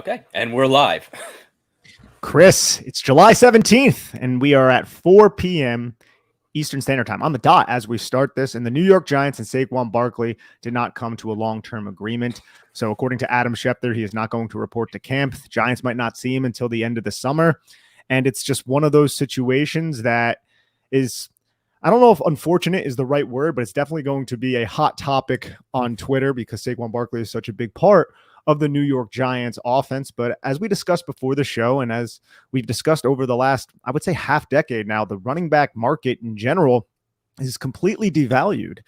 Okay, and we're live. Chris, it's July 17th, and we are at 4 p.m. Eastern Standard Time on the dot as we start this. And the New York Giants and Saquon Barkley did not come to a long-term agreement. So according to Adam Schefter, he is not going to report to camp. The Giants might not see him until the end of the summer. And it's just one of those situations that is, I don't know if unfortunate is the right word, but it's definitely going to be a hot topic on Twitter because Saquon Barkley is such a big part of the New York Giants offense. But as we discussed before the show, and as we've discussed over the last, I would say half decade now, the running back market in general is completely devalued.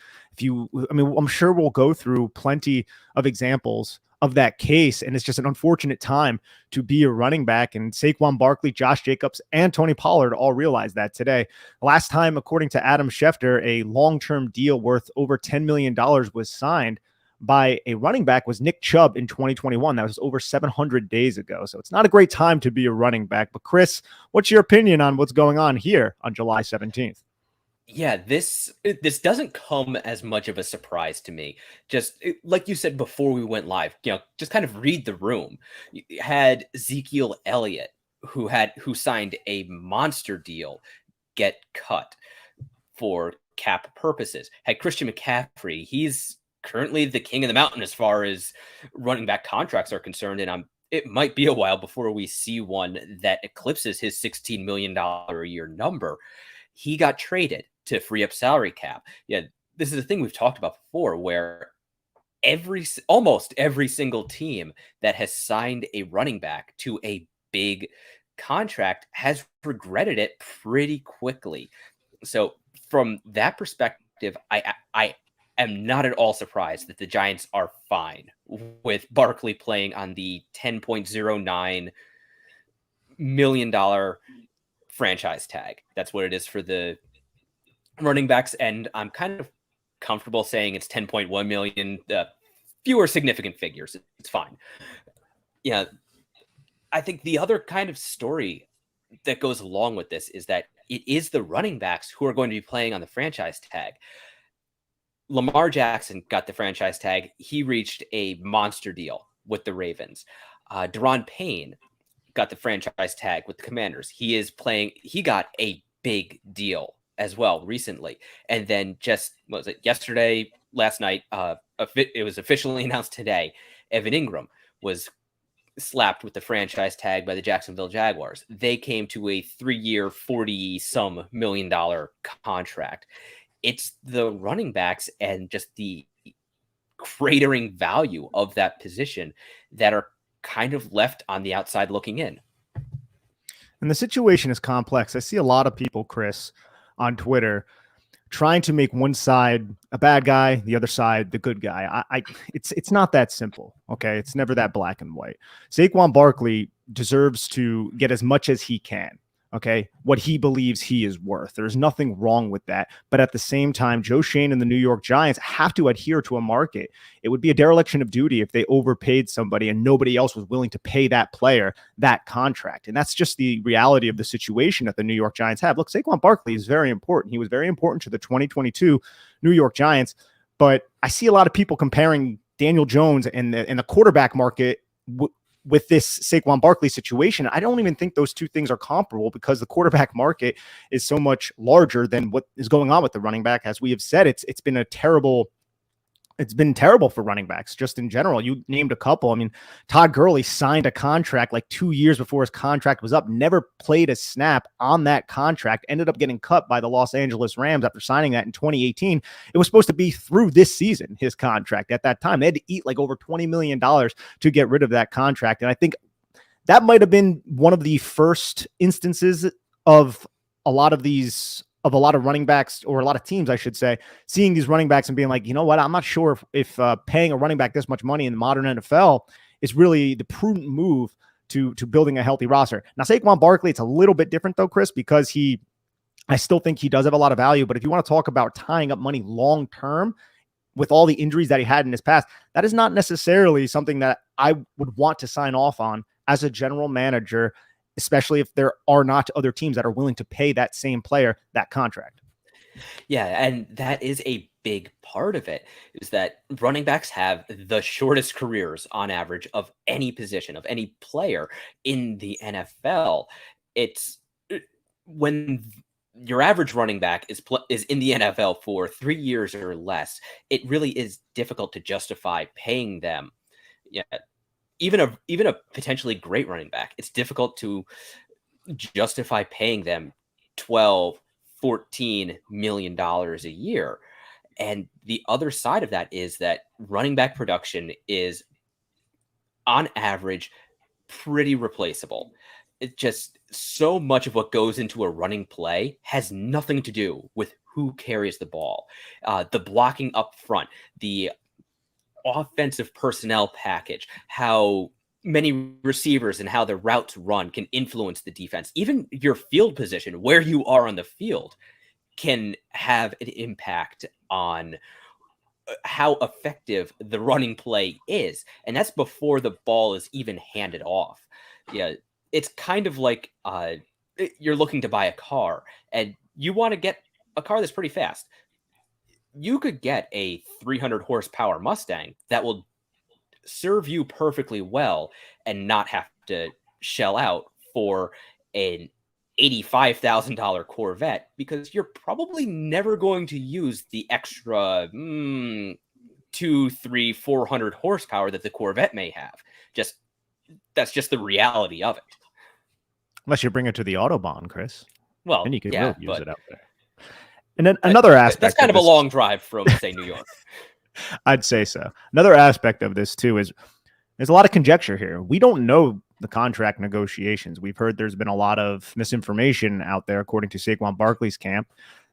I'm sure we'll go through plenty of examples of that case. And it's just an unfortunate time to be a running back. And Saquon Barkley, Josh Jacobs, and Tony Pollard all realized that today. Last time, according to Adam Schefter, a long-term deal worth over $10 million was signed by a running back was Nick Chubb in 2021. That was over 700 days ago. So it's not a great time to be a running back. But Chris, what's your opinion on what's going on here on July 17th? Yeah, this doesn't come as much of a surprise to me. Just like you said before we went live, just kind of read the room. You had Ezekiel Elliott, who signed a monster deal, get cut for cap purposes. Had Christian McCaffrey, he's currently the king of the mountain as far as running back contracts are concerned, and it might be a while before we see one that eclipses his $16 million a year number. He got traded to free up salary cap. Yeah, this is a thing we've talked about before, where almost every single team that has signed a running back to a big contract has regretted it pretty quickly. So from that perspective, I am not at all surprised that the Giants are fine with Barkley playing on the $10.09 million franchise tag. That's what it is for the running backs. And I'm kind of comfortable saying it's 10.1 million, fewer significant figures. It's fine. Yeah. I think the other kind of story that goes along with this is that it is the running backs who are going to be playing on the franchise tag. Lamar Jackson got the franchise tag. He reached a monster deal with the Ravens. Daron Payne got the franchise tag with the Commanders. He got a big deal as well recently. And then last night, it was officially announced today, Evan Ingram was slapped with the franchise tag by the Jacksonville Jaguars. They came to a 3-year, $40-some million contract. It's the running backs and just the cratering value of that position that are kind of left on the outside looking in. And the situation is complex. I see a lot of people, Chris, on Twitter trying to make one side a bad guy, the other side the good guy. It's not that simple, okay? It's never that black and white. Saquon Barkley deserves to get as much as he can, okay? What he believes he is worth. There's nothing wrong with that. But at the same time, Joe Schoen and the New York Giants have to adhere to a market. It would be a dereliction of duty if they overpaid somebody and nobody else was willing to pay that player that contract. And that's just the reality of the situation that the New York Giants have. Look, Saquon Barkley is very important. He was very important to the 2022 New York Giants. But I see a lot of people comparing Daniel Jones and the quarterback market with this Saquon Barkley situation. I don't even think those two things are comparable because the quarterback market is so much larger than what is going on with the running back. As we have said, it's been terrible for running backs just in general. You named a couple. I mean, Todd Gurley signed a contract like 2 years before his contract was up, never played a snap on that contract, ended up getting cut by the Los Angeles Rams after signing that in 2018. It was supposed to be through this season, his contract at that time. They had to eat like over $20 million to get rid of that contract. And I think that might have been one of the first instances of a lot of running backs, or a lot of teams, I should say, seeing these running backs and being like, you know what, I'm not sure if paying a running back this much money in the modern NFL is really the prudent move to building a healthy roster. Now, Saquon Barkley, it's a little bit different though, Chris, because I still think he does have a lot of value. But if you want to talk about tying up money long-term with all the injuries that he had in his past, that is not necessarily something that I would want to sign off on as a general manager, especially if there are not other teams that are willing to pay that same player that contract. Yeah, and that is a big part of it is that running backs have the shortest careers on average of any position, of any player in the NFL. It's when your average running back is in the NFL for 3 years or less, it really is difficult to justify paying them. Yeah, even a potentially great running back, it's difficult to justify paying them 12, 14 million dollars a year. And the other side of that is that running back production is on average pretty replaceable. It just so much of what goes into a running play has nothing to do with who carries the ball. The blocking up front, the offensive personnel package, how many receivers and how the routes run can influence the defense. Even your field position, where you are on the field, can have an impact on how effective the running play is. And that's before the ball is even handed off. Yeah, it's kind of like you're looking to buy a car and you want to get a car that's pretty fast. You could get a 300 horsepower Mustang that will serve you perfectly well and not have to shell out for an $85,000 Corvette because you're probably never going to use the extra 400 horsepower that the Corvette may have. That's just the reality of it. Unless you bring it to the Autobahn, Chris. Well, then you could yeah, really use it out there. And then another aspect. That's kind of a long drive from, say, New York. I'd say so. Another aspect of this, too, is there's a lot of conjecture here. We don't know the contract negotiations. We've heard there's been a lot of misinformation out there, according to Saquon Barkley's camp,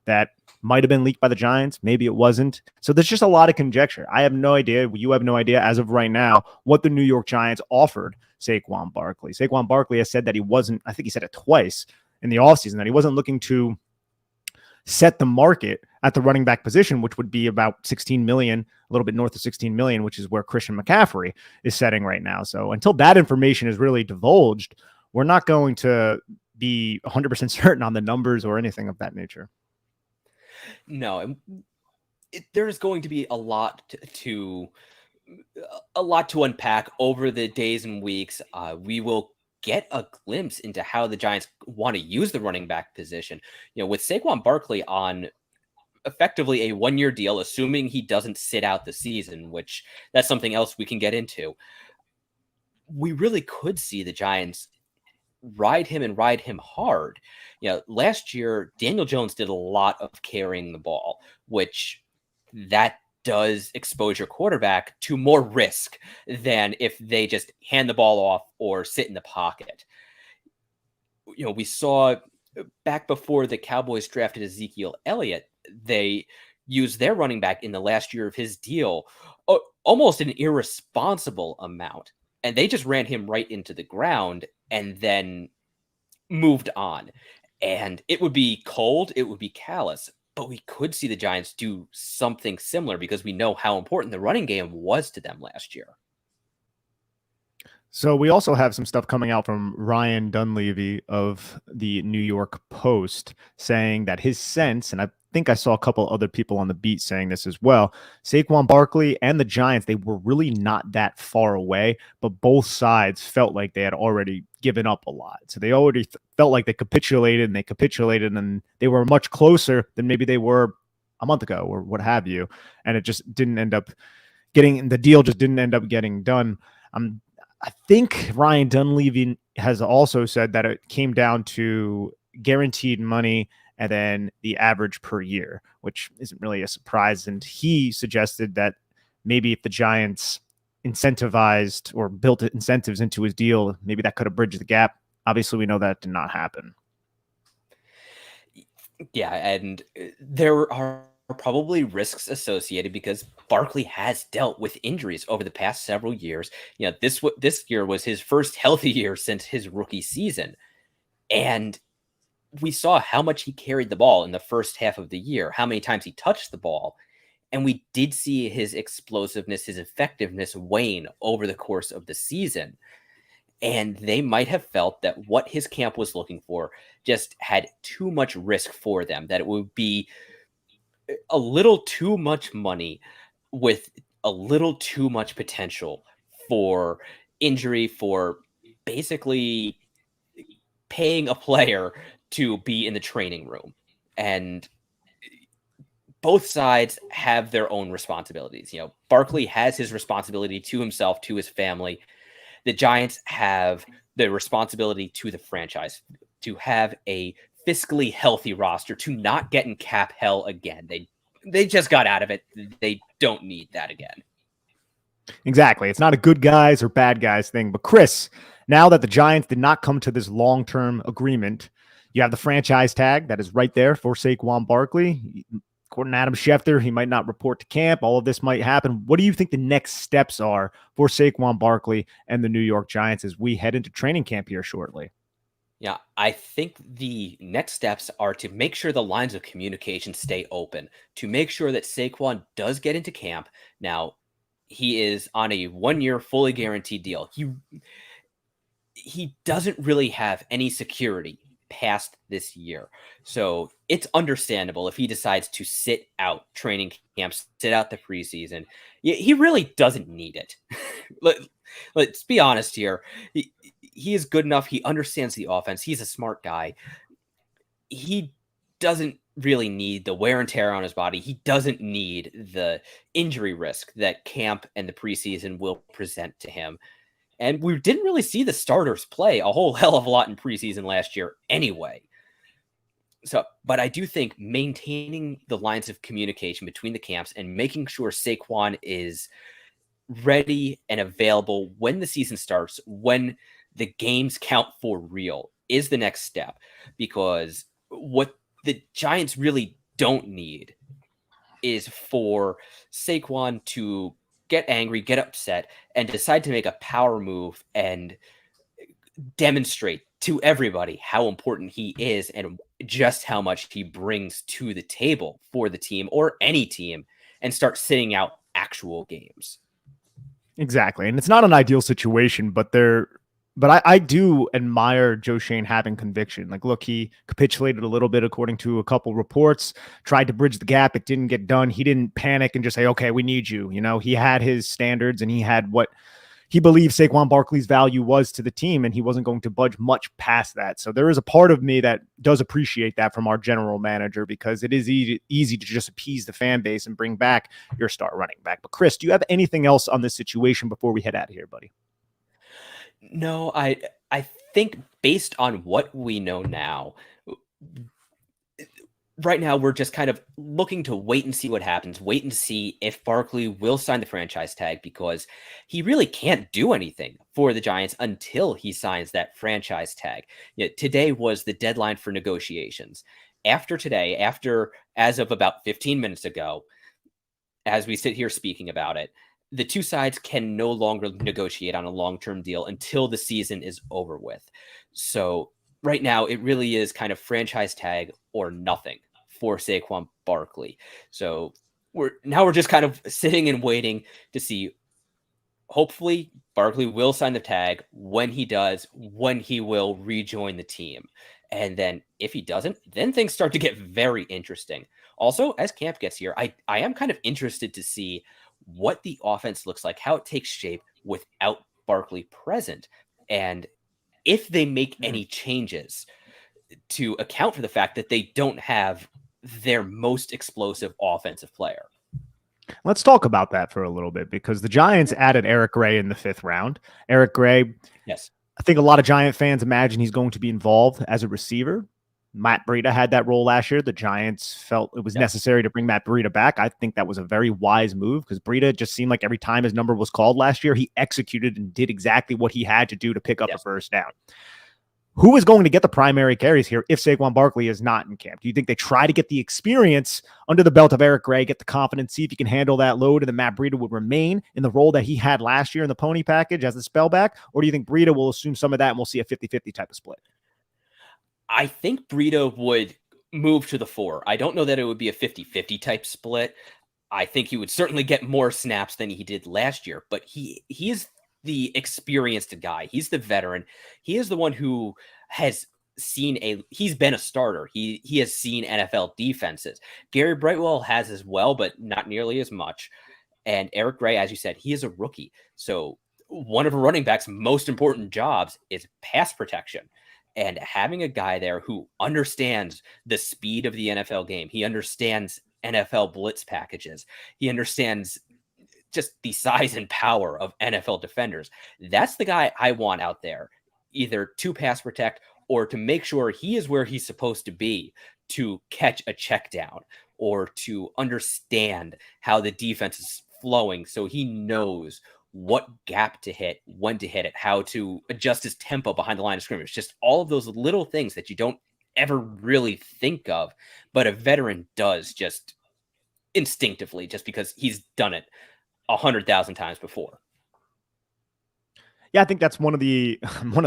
that might have been leaked by the Giants. Maybe it wasn't. So there's just a lot of conjecture. I have no idea. You have no idea as of right now what the New York Giants offered Saquon Barkley. Saquon Barkley has said that he wasn't, I think he said it twice in the offseason, that he wasn't looking to set the market at the running back position, which would be about 16 million, a little bit north of 16 million, which is where Christian McCaffrey is setting right now. So until that information is really divulged, we're not going to be 100% certain on the numbers or anything of that nature. No, there's going to be a lot to unpack over the days and weeks. We will get a glimpse into how the Giants want to use the running back position. With Saquon Barkley on effectively a 1-year deal, assuming he doesn't sit out the season, which that's something else we can get into. We really could see the Giants ride him hard. Last year, Daniel Jones did a lot of carrying the ball, which that does expose your quarterback to more risk than if they just hand the ball off or sit in the pocket. We saw back before the Cowboys drafted Ezekiel Elliott, they used their running back in the last year of his deal almost an irresponsible amount. And they just ran him right into the ground and then moved on. And it would be cold, it would be callous, but we could see the Giants do something similar because we know how important the running game was to them last year. So we also have some stuff coming out from Ryan Dunleavy of the New York Post saying that his sense, and I think I saw a couple other people on the beat saying this as well, Saquon Barkley and the Giants, they were really not that far away, but both sides felt like they had already given up a lot. So they already felt like they capitulated, and they were much closer than maybe they were a month ago or what have you. And it just didn't end up getting, the deal just didn't end up getting done. I think Ryan Dunleavy has also said that it came down to guaranteed money and then the average per year, which isn't really a surprise. And he suggested that maybe if the Giants incentivized or built incentives into his deal, maybe that could have bridged the gap. Obviously, we know that did not happen. Yeah, and there are probably risks associated because Barkley has dealt with injuries over the past several years. This year was his first healthy year since his rookie season. And we saw how much he carried the ball in the first half of the year, how many times he touched the ball. And we did see his explosiveness, his effectiveness wane over the course of the season. And they might have felt that what his camp was looking for just had too much risk for them, that it would be a little too much money with a little too much potential for injury, for basically paying a player to be in the training room. And both sides have their own responsibilities. Barkley has his responsibility to himself, to his family. The Giants have the responsibility to the franchise to have a fiscally healthy roster, to not get in cap hell again. They just got out of it. They don't need that again. Exactly. It's not a good guys or bad guys thing. But Chris, now that the Giants did not come to this long-term agreement, you have the franchise tag that is right there for Saquon Barkley. According to Adam Schefter, he might not report to camp. All of this might happen. What do you think the next steps are for Saquon Barkley and the New York Giants as we head into training camp here shortly? Yeah, I think the next steps are to make sure the lines of communication stay open, to make sure that Saquon does get into camp. Now, he is on a 1-year fully guaranteed deal. He doesn't really have any security past this year. So it's understandable if he decides to sit out training camps, sit out the preseason. He really doesn't need it. Let's be honest here. He is good enough. He understands the offense. He's a smart guy. He doesn't really need the wear and tear on his body. He doesn't need the injury risk that camp and the preseason will present to him. And we didn't really see the starters play a whole hell of a lot in preseason last year anyway. But I do think maintaining the lines of communication between the camps and making sure Saquon is ready and available when the season starts, when the games count for real, is the next step. Because what the Giants really don't need is for Saquon to get angry, get upset, and decide to make a power move and demonstrate to everybody how important he is and just how much he brings to the table for the team or any team, and start sitting out actual games. Exactly. And it's not an ideal situation, but I do admire Joe Shane having conviction. Like, look, he capitulated a little bit according to a couple reports, tried to bridge the gap. It didn't get done. He didn't panic and just say, okay, we need you. He had his standards and he had what he believed Saquon Barkley's value was to the team, and he wasn't going to budge much past that. So there is a part of me that does appreciate that from our general manager, because it is easy to just appease the fan base and bring back your star running back. But Chris, do you have anything else on this situation before we head out of here, buddy? No, I think based on what we know now, right now we're just kind of looking to wait and see what happens, wait and see if Barkley will sign the franchise tag, because he really can't do anything for the Giants until he signs that franchise tag. Today was the deadline for negotiations. After today, as of about 15 minutes ago, as we sit here speaking about it, the two sides can no longer negotiate on a long-term deal until the season is over with. So right now, it really is kind of franchise tag or nothing for Saquon Barkley. So we're just kind of sitting and waiting to see. Hopefully, Barkley will sign the tag. When he does, when he will rejoin the team. And then if he doesn't, then things start to get very interesting. Also, as camp gets here, I am kind of interested to see what the offense looks like, how it takes shape without Barkley present, and if they make any changes to account for the fact that they don't have their most explosive offensive player. Let's talk about that for a little bit, because the Giants added Eric Gray in the 5th round. Eric Gray, yes, I think a lot of Giant fans imagine he's going to be involved as a receiver. Matt Breida had that role last year. The Giants felt it was necessary to bring Matt Breida back. I think that was a very wise move, because Breida just seemed like every time his number was called last year, he executed and did exactly what he had to do to pick up a first down. Who is going to get the primary carries here if Saquon Barkley is not in camp? Do you think they try to get the experience under the belt of Eric Gray, get the confidence, see if he can handle that load, and then Matt Breida would remain in the role that he had last year in the pony package as the spellback? Or do you think Breida will assume some of that and we'll see a 50-50 type of split? I think Breida would move to the 4. I don't know that it would be a 50-50 type split. I think he would certainly get more snaps than he did last year, but he is the experienced guy. He's the veteran. He is the one who has he's been a starter. He has seen NFL defenses. Gary Brightwell has as well, but not nearly as much. And Eric Gray, as you said, he is a rookie. So one of a running back's most important jobs is pass protection. And having a guy there who understands the speed of the NFL game, he understands NFL blitz packages, he understands just the size and power of NFL defenders. That's the guy I want out there, either to pass protect or to make sure he is where he's supposed to be to catch a check down or to understand how the defense is flowing so he knows what gap to hit, when to hit it, how to adjust his tempo behind the line of scrimmage. Just all of those little things that you don't ever really think of, but a veteran does just instinctively, just because he's done it 100,000 times before. Yeah, I think that's one of the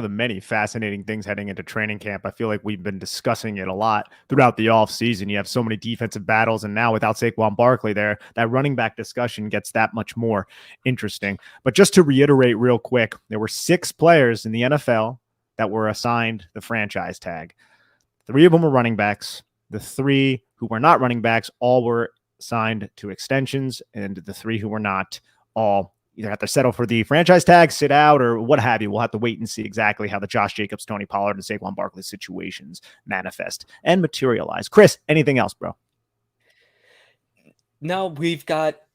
many fascinating things heading into training camp. I feel like we've been discussing it a lot throughout the offseason. You have so many defensive battles, and now without Saquon Barkley there, that running back discussion gets that much more interesting. But just to reiterate real quick, there were 6 players in the NFL that were assigned the franchise tag. 3 of them were running backs. The 3 who were not running backs all were signed to extensions, and the 3 who were not all either have to settle for the franchise tag, sit out, or what have you. We'll have to wait and see exactly how the Josh Jacobs, Tony Pollard, and Saquon Barkley situations manifest and materialize. Chris, anything else, bro? No,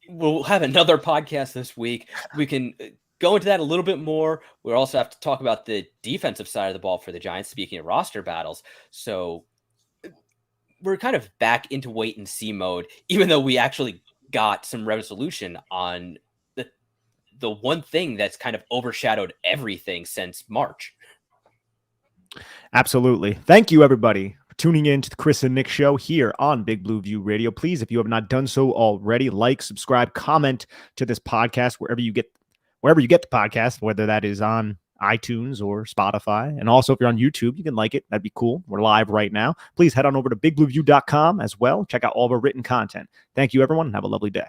we'll have another podcast this week. We can go into that a little bit more. We'll also have to talk about the defensive side of the ball for the Giants, speaking of roster battles. So we're kind of back into wait and see mode, even though we actually got some resolution on the one thing that's kind of overshadowed everything since March. Absolutely. Thank you, everybody, for tuning in to the Chris and Nick Show here on Big Blue View Radio. Please, if you have not done so already, like, subscribe, comment to this podcast wherever you get the podcast, whether that is on iTunes or Spotify. And also, if you're on YouTube, you can like it. That'd be cool. We're live right now. Please head on over to bigblueview.com as well. Check out all of our written content. Thank you, everyone, and have a lovely day.